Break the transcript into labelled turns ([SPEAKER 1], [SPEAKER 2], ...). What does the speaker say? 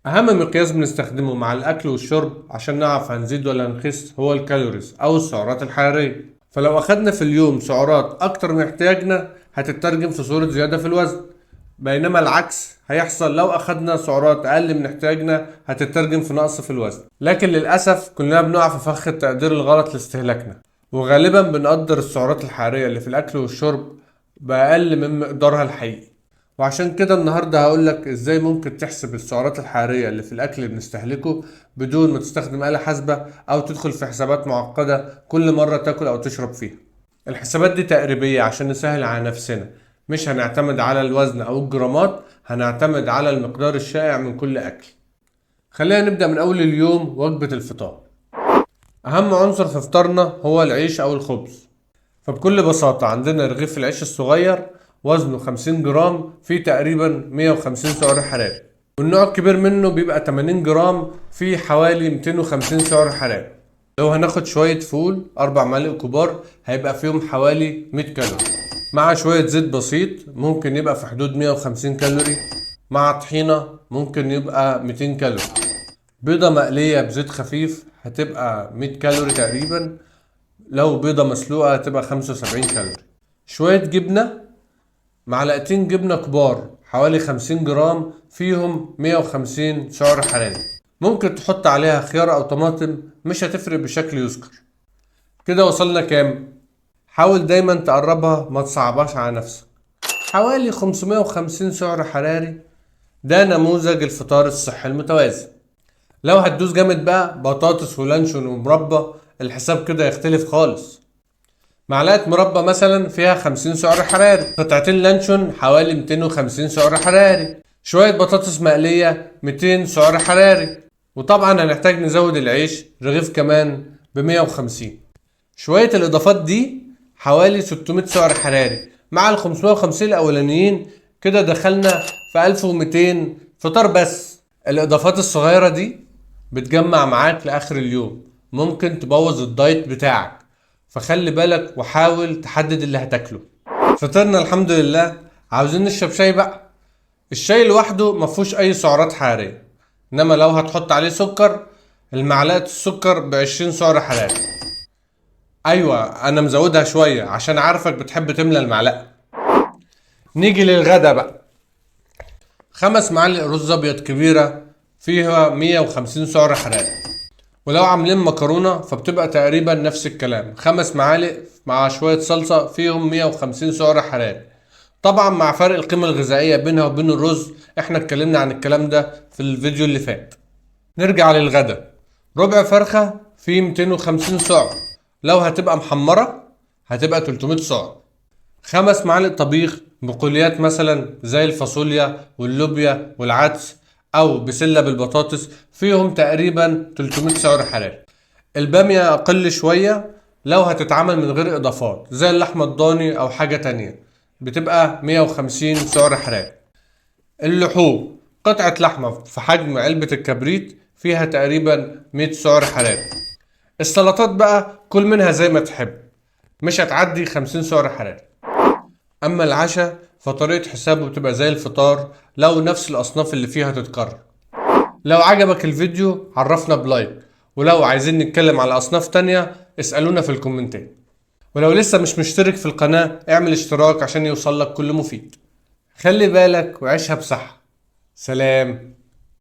[SPEAKER 1] أهم مقياس بنستخدمه مع الأكل والشرب عشان نعرف هنزيد ولا هنخس هو الكالوريز أو السعرات الحرارية. فلو أخدنا في اليوم سعرات أكتر من احتياجنا هتترجم في صورة زيادة في الوزن، بينما العكس هيحصل لو أخدنا سعرات أقل من احتياجنا هتترجم في نقص في الوزن. لكن للأسف كلنا بنقع في فخ التقدير الغلط لاستهلاكنا، وغالبا بنقدر السعرات الحرارية اللي في الأكل والشرب بأقل من مقدارها الحقيقي. وعشان كده النهاردة هقولك ازاي ممكن تحسب السعرات الحرارية اللي في الأكل اللي بنستهلكه بدون ما تستخدم آلة حاسبة أو تدخل في حسابات معقدة كل مرة تاكل أو تشرب فيها. الحسابات دي تقريبية عشان نسهل على نفسنا، مش هنعتمد على الوزن أو الجرامات، هنعتمد على المقدار الشائع من كل أكل. خلينا نبدأ من أول اليوم. وجبة الفطار أهم عنصر في فطارنا هو العيش أو الخبز. فبكل بساطة عندنا رغيف العيش الصغير وزنه 50 جرام، فيه تقريبا 150 سعر حراري، والنوع الكبير منه بيبقى 80 جرام، فيه حوالي 250 سعر حراري. لو هناخد شوية فول 4 معالق كبار هيبقى فيهم حوالي 100 كالوري، مع شوية زيت بسيط ممكن يبقى في حدود 150 كالوري، مع طحينة ممكن يبقى 200 كالوري. بيضة مقلية بزيت خفيف هتبقى 100 كالوري تقريبا، لو بيضة مسلوقة هتبقى 75 كالوري. شوية جبنة، معلقتين جبنة كبار حوالي 50 جرام، فيهم 150 سعر حراري. ممكن تحط عليها خيار أو طماطم، مش هتفرق بشكل يذكر. كده وصلنا كام؟ حاول دايما تقربها، ما تصعبهاش على نفسك. حوالي 550 سعر حراري. ده نموذج الفطار الصحي المتوازن. لو هتدوس جامد بقى بطاطس ولانشون ومربى، الحساب كده يختلف خالص. معلقة مربى مثلا فيها 50 سعر حراري، قطعتين لانشون حوالي 250 سعر حراري، شوية بطاطس مقلية 200 سعر حراري. وطبعا هنحتاج نزود العيش رغيف كمان ب 150. شوية الإضافات دي حوالي 600 سعر حراري مع ال 550 الأولانيين، كده دخلنا في 1200 فطار بس. الإضافات الصغيرة دي بتجمع معاك لآخر اليوم، ممكن تبوظ الدايت بتاعك، فخلي بالك وحاول تحدد اللي هتاكله. فطرنا الحمد لله. عاوزين نشرب شاي بقى. الشاي لوحده مفهوش اي سعرات حرارية، انما لو هتحط عليه سكر، المعلقة السكر ب20 سعر حراري. ايوه انا مزودها شوية عشان عارفك بتحب تملى المعلقة. نيجي للغدا بقى. 5 معالق رز ابيض كبيرة فيها 150 سعر حراري، ولو عاملين مكرونة فبتبقى تقريبا نفس الكلام، 5 معالق مع شوية صلصة فيهم 150 سعر حراري. طبعا مع فرق القيمة الغذائية بينها وبين الرز، احنا اتكلمنا عن الكلام ده في الفيديو اللي فات. نرجع للغدا. ربع فرخة فيه 250 سعر، لو هتبقى محمرة هتبقى 300 سعر. 5 معالق طبيخ بقوليات مثلا زي الفاصوليا واللوبيا والعدس او بسلة بالبطاطس فيهم تقريبا 300 سعر حراري. البامية اقل شوية لو هتتعمل من غير اضافات زي اللحمة الضاني او حاجة تانية، بتبقى 150 سعر حراري. اللحوم قطعة لحمة في حجم علبة الكبريت فيها تقريبا 100 سعر حراري. السلطات بقى كل منها زي ما تحب، مش هتعدي 50 سعر حراري. اما العشاء فطريقة حسابه بتبقى زي الفطار لو نفس الاصناف اللي فيها تتكرر. لو عجبك الفيديو عرفنا بلايك، ولو عايزين نتكلم على اصناف تانية اسألونا في الكومنتات، ولو لسه مش مشترك في القناة اعمل اشتراك عشان يوصلك كل مفيد. خلي بالك وعيشها بصحة. سلام.